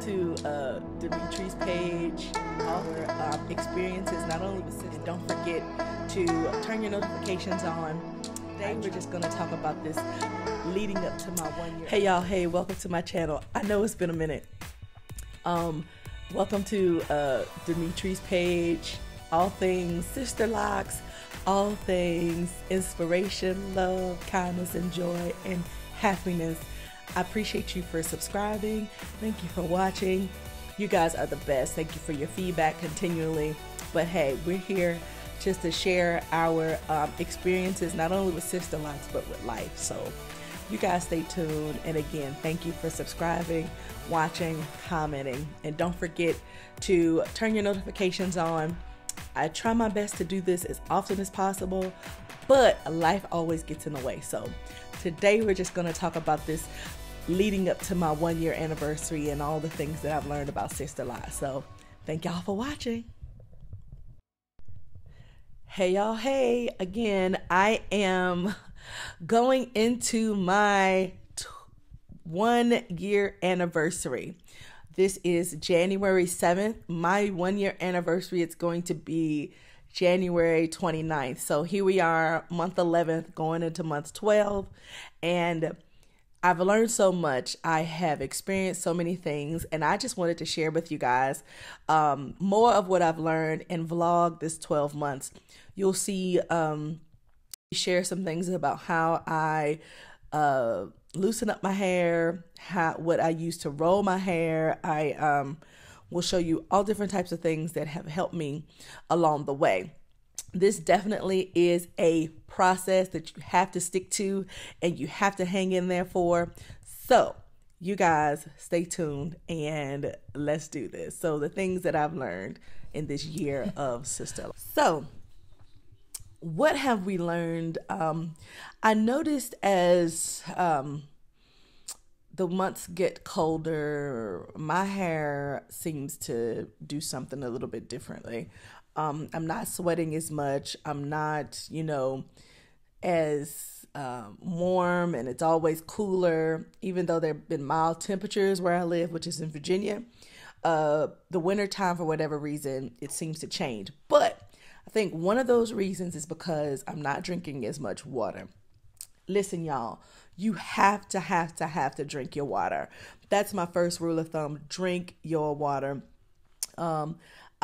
to Dimitri's page, all her experiences, not only with Sister. Don't forget to turn your notifications on. Today we're just going to talk about this leading up to my 1 year. Hey y'all, hey, welcome to my channel. I know it's been a minute. Welcome to Dimitri's page, all things Sisterlocks, all things inspiration, love, kindness, and joy, and happiness. I appreciate you for subscribing. Thank you for watching. You guys are the best. Thank you for your feedback continually. But hey, we're here just to share our experiences, not only with Sisterlocks, but with life. So you guys stay tuned. And again, thank you for subscribing, watching, commenting. And don't forget to turn your notifications on. I try my best to do this as often as possible, but life always gets in the way. So today we're just going to talk about this leading up to my 1 year anniversary and all the things that I've learned about Sisterlocks. So thank y'all for watching. Hey y'all, hey, again, I am going into my 1 year anniversary. This is January 7th. My 1 year anniversary, it's going to be January 29th. So here we are, month 11th, going into month 12. And I've learned so much. I have experienced so many things. And I just wanted to share with you guys more of what I've learned and vlog this 12 months. You'll see, share some things about how I loosen up my hair, what I use to roll my hair. I will show you all different types of things that have helped me along the way. This definitely is a process that you have to stick to and you have to hang in there for. So you guys stay tuned and let's do this. So the things that I've learned in this year of Sisterlocks. So what have we learned? I noticed as the months get colder, my hair seems to do something a little bit differently. I'm not sweating as much. I'm not, as warm, and it's always cooler, even though there have been mild temperatures where I live, which is in Virginia. The winter time, for whatever reason, it seems to change. But I think one of those reasons is because I'm not drinking as much water. Listen, y'all, you have to drink your water. That's my first rule of thumb. Drink your water.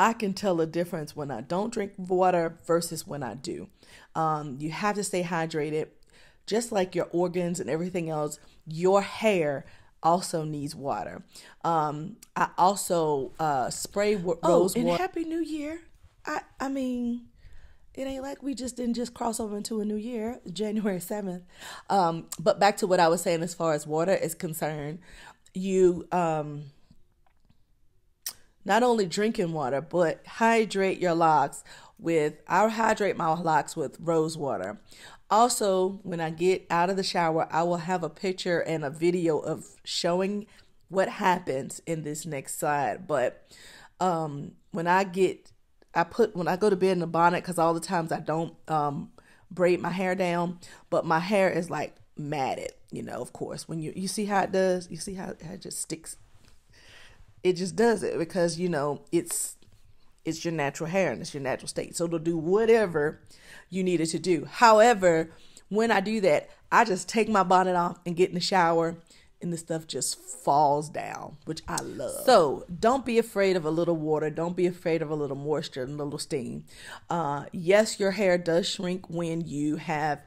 I can tell a difference when I don't drink water versus when I do. You have to stay hydrated. Just like your organs and everything else, your hair also needs water. I also spray rose water. And Happy New Year. I mean, it ain't like we didn't cross over into a new year, January 7th. But back to what I was saying as far as water is concerned, you not only drinking water, but hydrate your locks I hydrate my locks with rose water. Also, when I get out of the shower, I will have a picture and a video of showing what happens in this next slide. But when I go to bed in a bonnet, because all the times I don't braid my hair down, but my hair is like matted, of course. When you see how it does, you see how it just sticks. It just does it because, it's your natural hair and it's your natural state. So it'll do whatever you need it to do. However, when I do that, I just take my bonnet off and get in the shower and the stuff just falls down, which I love. So don't be afraid of a little water. Don't be afraid of a little moisture and a little steam. Yes, your hair does shrink when you have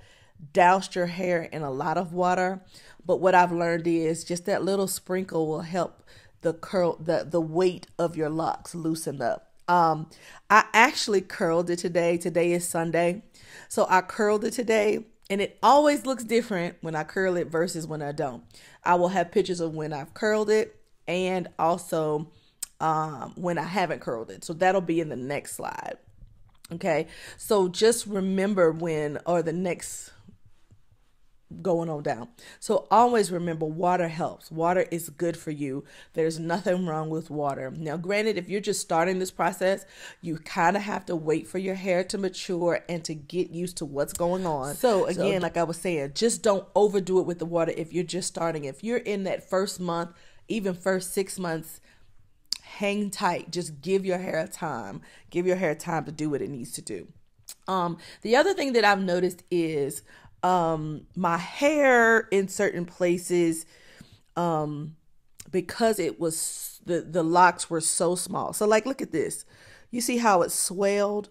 doused your hair in a lot of water. But what I've learned is just that little sprinkle will help the weight of your locks loosen up. I actually curled it today. Today is Sunday. So I curled it today, and it always looks different when I curl it versus when I don't. I will have pictures of when I've curled it and also when I haven't curled it. So that'll be in the next slide. Okay. So just remember the next going on down. So always remember, water helps. Water is good for you. There's nothing wrong with water. Now, granted, if you're just starting this process, you kind of have to wait for your hair to mature and to get used to what's going on. So again, like I was saying, just don't overdo it with the water if you're just starting. If you're in that first month, even first 6 months, hang tight. Just give your hair time. Give your hair time to do what it needs to do. The other thing that I've noticed is my hair in certain places, because it was the locks were so small. So like, look at this. You see how it swelled?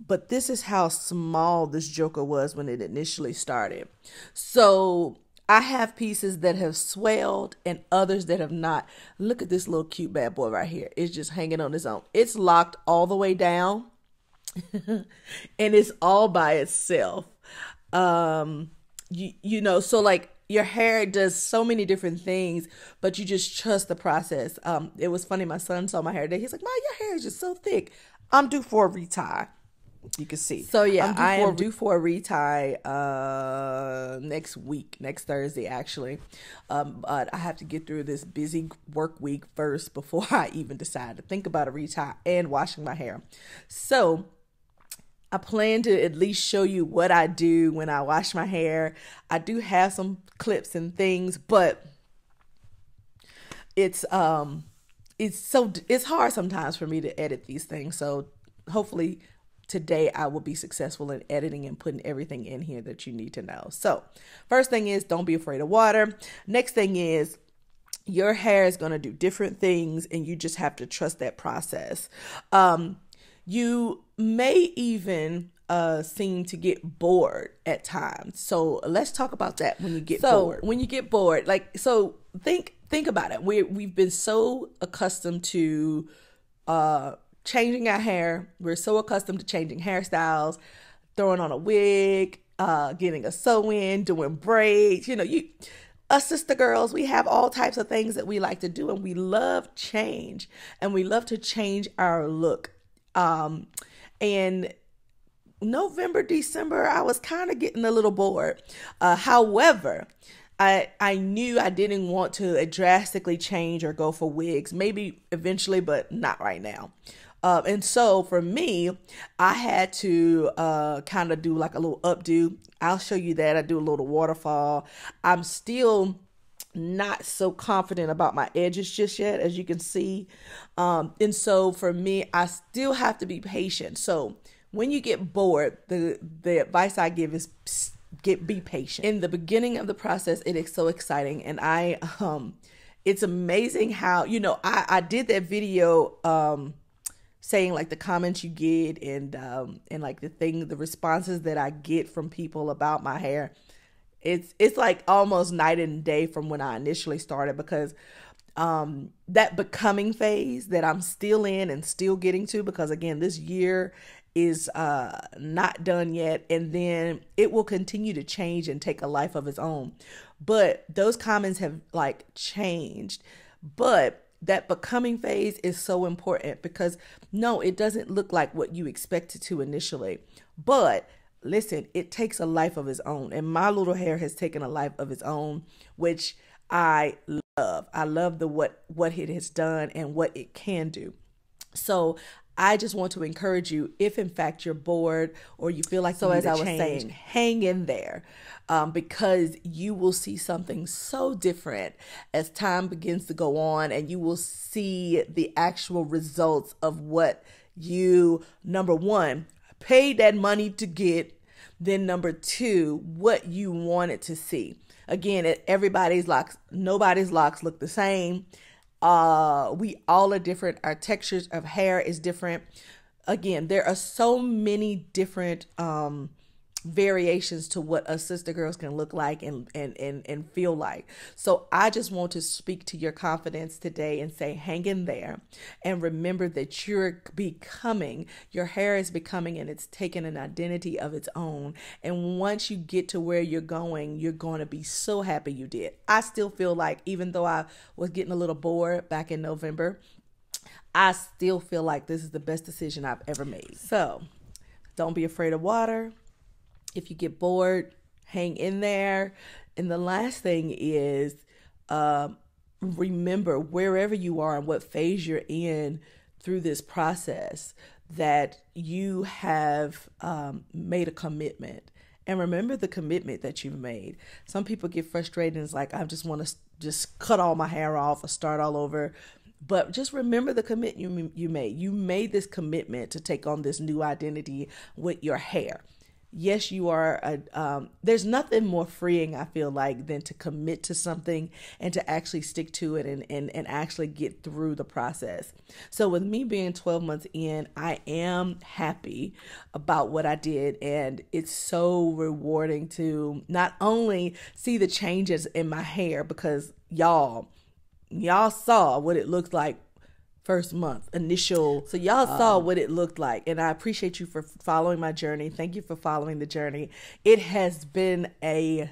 But this is how small this joker was when it initially started. So I have pieces that have swelled and others that have not. Look at this little cute bad boy right here. It's just hanging on its own. It's locked all the way down and it's all by itself. You know, so like your hair does so many different things, but you just trust the process. It was funny. My son saw my hair today. He's like, "Mom, your hair is just so thick. I'm due for a retie." You can see. So yeah, I am due for a retie next week, next Thursday actually. But I have to get through this busy work week first before I even decide to think about a retie and washing my hair. So I plan to at least show you what I do when I wash my hair. I do have some clips and things, but it's hard sometimes for me to edit these things. So hopefully today I will be successful in editing and putting everything in here that you need to know. So first thing is, don't be afraid of water. Next thing is, your hair is going to do different things and you just have to trust that process. You may even seem to get bored at times. So let's talk about that when you get bored. When you get bored, like, so think about it. We've been so accustomed to changing our hair. We're so accustomed to changing hairstyles, throwing on a wig, getting a sew-in, doing braids. You know, us sister girls, we have all types of things that we like to do, and we love change, and we love to change our look. And November, December, I was kind of getting a little bored. However, I knew I didn't want to drastically change or go for wigs. Maybe eventually, but not right now. And so for me, I had to kind of do like a little updo. I'll show you that. I do a little waterfall. I'm still not so confident about my edges just yet, as you can see. And so for me, I still have to be patient. So when you get bored, the advice I give is be patient. In the beginning of the process, it is so exciting. And it's amazing how, you know, I did that video, saying like the comments you get and like the responses that I get from people about my hair. It's like almost night and day from when I initially started, because that becoming phase that I'm still in and still getting to, because again, this year is not done yet, and then it will continue to change and take a life of its own. But those comments have like changed, but that becoming phase is so important, because no, it doesn't look like what you expected to initially. But listen, it takes a life of its own. And my little hair has taken a life of its own, which I love. I love what it has done and what it can do. So I just want to encourage you, if in fact you're bored or you feel like you need to change, hang in there, because you will see something so different as time begins to go on, and you will see the actual results of what you, number one, paid that money to get, then number two, what you wanted to see. Again, everybody's locks, nobody's locks look the same. We all are different. Our textures of hair is different. Again, there are so many different variations to what us sister girls can look like and feel like. So I just want to speak to your confidence today and say, hang in there, and remember that you're becoming, your hair is becoming, and it's taking an identity of its own. And once you get to where you're going to be so happy you did. I still feel like, even though I was getting a little bored back in November, I still feel like this is the best decision I've ever made. So don't be afraid of water. If you get bored, hang in there. And the last thing is, remember, wherever you are and what phase you're in through this process, that you have made a commitment. And remember the commitment that you've made. Some people get frustrated and it's like, I just want to just cut all my hair off or start all over. But just remember the commitment you made. You made this commitment to take on this new identity with your hair. Yes, you are. There's nothing more freeing, I feel like, than to commit to something and to actually stick to it and actually get through the process. So with me being 12 months in, I am happy about what I did. And it's so rewarding to not only see the changes in my hair, because y'all saw what it looked like first month initial, so y'all saw what it looked like, and I appreciate you for following my journey. Thank you for following the journey. It has been a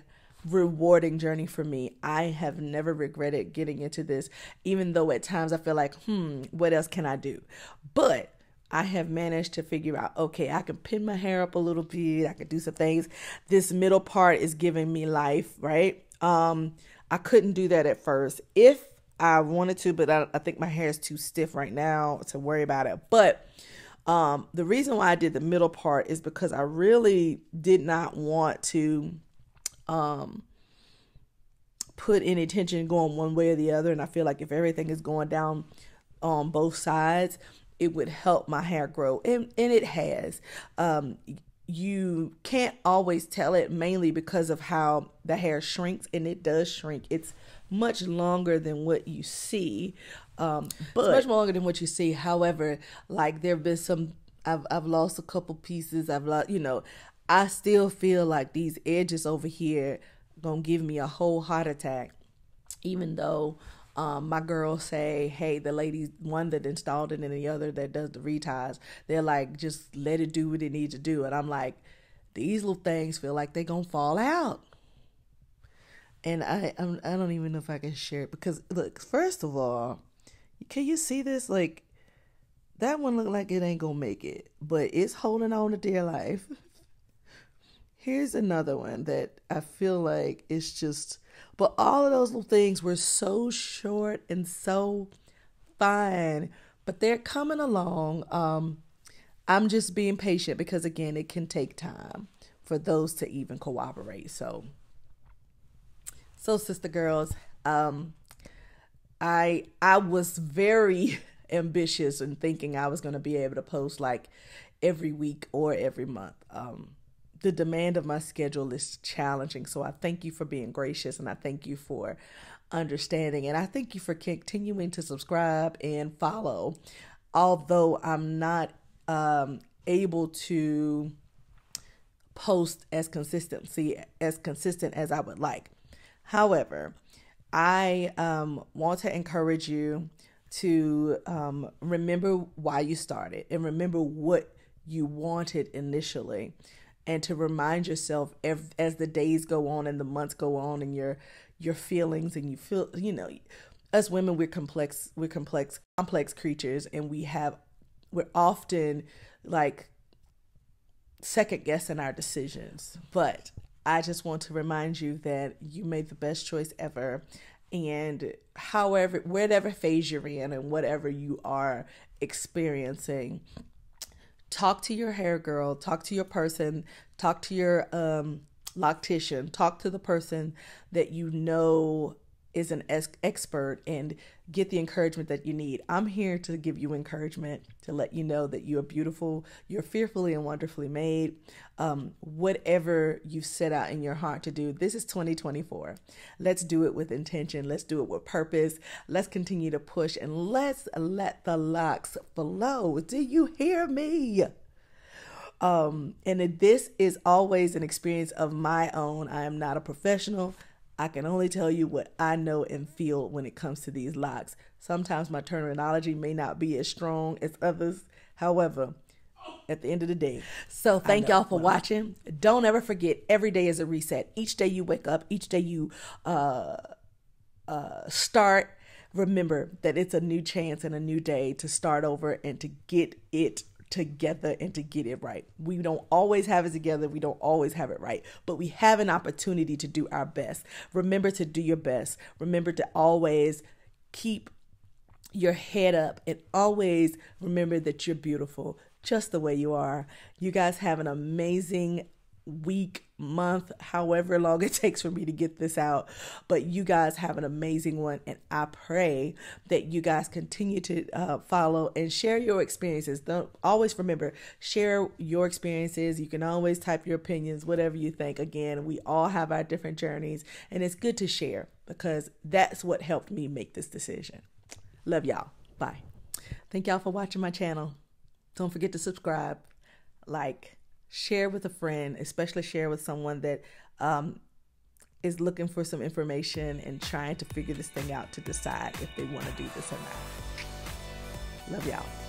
rewarding journey for me. I have never regretted getting into this, even though at times I feel like what else can I do? But I have managed to figure out, okay, I can pin my hair up a little bit, I can do some things. This middle part is giving me life, right? I couldn't do that at first. If I wanted to, but I think my hair is too stiff right now to worry about it. But the reason why I did the middle part is because I really did not want to put any tension going one way or the other. And I feel like if everything is going down on both sides, it would help my hair grow. And it has. You can't always tell it, mainly because of how the hair shrinks, and it does shrink. It's much longer than what you see, but it's much longer than what you see. However, like there have been some, I've lost a couple pieces. I've lost, I still feel like these edges over here gonna give me a whole heart attack, even though my girls say, hey, the lady, one that installed it and the other that does the reties, they're like, just let it do what it needs to do. And I'm like, these little things feel like they're gonna fall out. And I don't even know if I can share it, because look, first of all, can you see this? Like, that one look like it ain't gonna make it, but it's holding on to dear life. Here's another one that I feel like it's just, but all of those little things were so short and so fine, but they're coming along. I'm just being patient, because again, it can take time for those to even cooperate. So sister girls, I was very ambitious in thinking I was going to be able to post like every week or every month. The demand of my schedule is challenging. So I thank you for being gracious, and I thank you for understanding, and I thank you for continuing to subscribe and follow, although I'm not able to post as consistent as I would like. However, I want to encourage you to remember why you started, and remember what you wanted initially, and to remind yourself as the days go on and the months go on, and your feelings, and you feel, us women, we're complex creatures, and we're often like second guessing our decisions. But I just want to remind you that you made the best choice ever. And whatever phase you're in and whatever you are experiencing, talk to your hair girl, talk to your person, talk to your loctician, talk to the person that you know is an expert, and get the encouragement that you need. I'm here to give you encouragement, to let you know that you are beautiful, you're fearfully and wonderfully made. Whatever you set out in your heart to do, this is 2024. Let's do it with intention. Let's do it with purpose. Let's continue to push, and let's let the locks flow. Do you hear me? And this is always an experience of my own. I am not a professional. I can only tell you what I know and feel when it comes to these locks. Sometimes my terminology may not be as strong as others. However, at the end of the day. So thank y'all for watching. Don't ever forget, every day is a reset. Each day you wake up, each day you start, remember that it's a new chance and a new day to start over and to get it together and to get it right. We don't always have it together. We don't always have it right, but we have an opportunity to do our best. Remember to do your best. Remember to always keep your head up, and always remember that you're beautiful just the way you are. You guys have an amazing week, month, however long it takes for me to get this out. But you guys have an amazing one, and I pray that you guys continue to follow and share your experiences. Don't always remember, share your experiences. You can always type your opinions, whatever you think. Again, we all have our different journeys, and it's good to share because that's what helped me make this decision. Love y'all. Bye. Thank y'all for watching my channel. Don't forget to subscribe, like, share with a friend, especially share with someone that is looking for some information and trying to figure this thing out to decide if they want to do this or not. Love y'all.